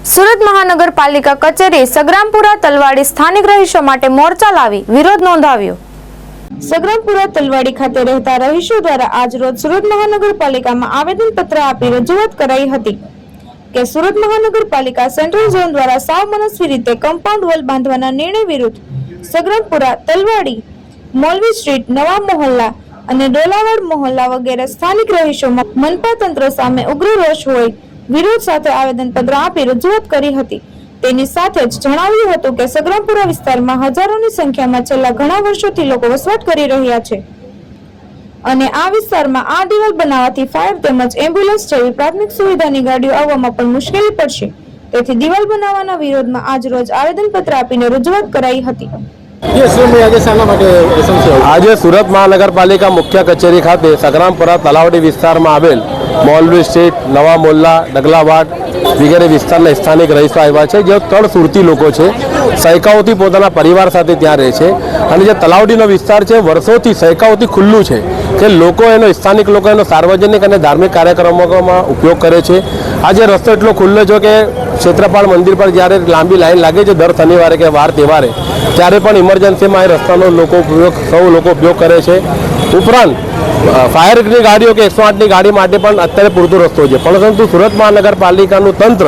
સુરત મહાનગરપાલિકા કચેરી સગ્રામપુરા તલવાડી સ્થાનિક રહીશો માટે મોરચા લાવી વિરોધ નોંધાવ્યો। સગ્રામપુરા તલવાડી ખાતે રહેતા રહીશો દ્વારા આજ રોજ સુરત મહાનગરપાલિકામાં આવેદનપત્ર આપી રજૂઆત કરાઈ હતી કે સુરત મહાનગરપાલિકા સેન્ટ્રલ ઝોન દ્વારા સાવ મનસ્વી રીતે કમ્પાઉન્ડ વોલ બાંધવાના નિર્ણય વિરુદ્ધ સગ્રામપુરા તલવાડી મોલવી સ્ટ્રીટ નવા મોહલ્લા અને ડોલાવાડ મોહલ્લા વગેરે સ્થાનિક રહીશોમાં મનપા તંત્ર સામે ઉગ્ર રોષ હોય વિરોધ સાથે આવેદનપત્ર આપી રજૂઆત કરી હતી। તેની સાથે જ જણાવ્યું હતું કે સગ્રામપુરા વિસ્તારમાં હજારોની સંખ્યામાં છેલ્લા ઘણા વર્ષોથી લોકો વસવાટ કરી રહ્યા છે અને આ વિસ્તારમાં આ દિવાલ બનાવવાથી ફાયર તેમજ એમ્બ્યુલન્સ જેવી પ્રાથમિક સુવિધાની ગાડીઓ આવવામાં પણ મુશ્કેલી પડશે। તેથી દિવાલ બનાવવાના વિરોધમાં આજ રોજ આવેદનપત્ર આપીને રજૂઆત કરાઈ હતી। આજે સુરત મહાનગરપાલિકા મુખ્ય કચેરી ખાતે સગ્રામપુરા તલાવડી વિસ્તારમાં આવેલ મોલવી સ્ટ્રીટ નવા મોલ્લા ડગલાવાડ વગેરે વિસ્તારના સ્થાનિક રહીશો આવ્યા છે, જે ત્રણ સુરતી લોકો છે, સૈકાઓથી પોતાના પરિવાર સાથે ત્યાં રહે છે અને જે તલાવડીનો વિસ્તાર છે વર્ષોથી સૈકાઓથી ખુલ્લું છે કે લોકો એનો સ્થાનિક લોકો એનો સાર્વજનિક અને ધાર્મિક કાર્યક્રમોમાં ઉપયોગ કરે છે। આજે રસ્તો એટલો ખુલ્લો છે કે ક્ષેત્રપાળ મંદિર પર જ્યારે લાંબી લાઈન લાગે છે દર શનિવારે કે વાર તહેવારે, ત્યારે પણ ઇમરજન્સીમાં એ રસ્તાનો સૌ લોકો ઉપયોગ કરે છે। ઉપરાંત ફાયરની ગાડીઓ કે 108ની ગાડી માટે પણ અત્યારે પૂરતો રસ્તો છે, પરંતુ સુરત મહાનગરપાલિકાનું તંત્ર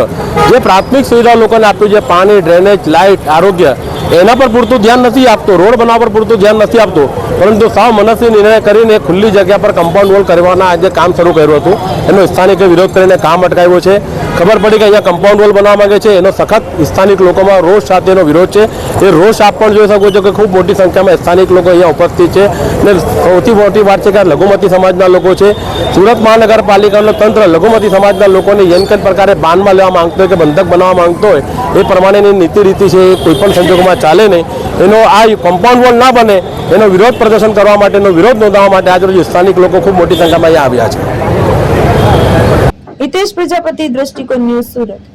જે પ્રાથમિક સુવિધા લોકોને આપ્યું છે, પાણી, ડ્રેનેજ, લાઇટ, આરોગ્ય, એના પર પૂરતું ધ્યાન નથી આપતો, રોડ બનાવવા પર પૂરતું ધ્યાન નથી આપતો, પરંતુ સાવ મનસ્વી નિર્ણય કરીને ખુલ્લી જગ્યા પર કમ્પાઉન્ડ વોલ કરવાના આજે કામ શરૂ કર્યું હતું, એનો સ્થાનિકે વિરોધ કરીને કામ અટકાવ્યો છે। ખબર પડી કે અહીંયા કમ્પાઉન્ડ વોલ બનાવવા માંગે છે, એનો સખત સ્થાનિક લોકોમાં રોષ સાથેનો વિરોધ છે। એ રોષ આપ પણ જોઈ શકો છો કે ખૂબ મોટી સંખ્યામાં સ્થાનિક લોકો અહીંયા ઉપસ્થિત છે અને સૌથી મોટી વાત છે કે લઘુમતી સમાજના લોકો છે। સુરત મહાનગરપાલિકાનું તંત્ર લઘુમતી સમાજના લોકોને જેમ કે પ્રકારે બાનમાં લેવા માંગતો હોય કે બંધક બનાવવા માંગતો હોય એ પ્રમાણેની નીતિ રીતિ છે, એ કોઈપણ સંજોગોમાં ચાલે નહીં। એનો આ કમ્પાઉન્ડ વોલ ના બને એનો વિરોધ પ્રદર્શન કરવા માટેનો વિરોધ નોંધાવવા માટે આજરોજ સ્થાનિક લોકો ખૂબ મોટી સંખ્યામાં અહીંયા આવ્યા છે। હિતેશ પ્રજાપતિ, દ્રષ્ટિકોણ ન્યૂઝ, સુરત।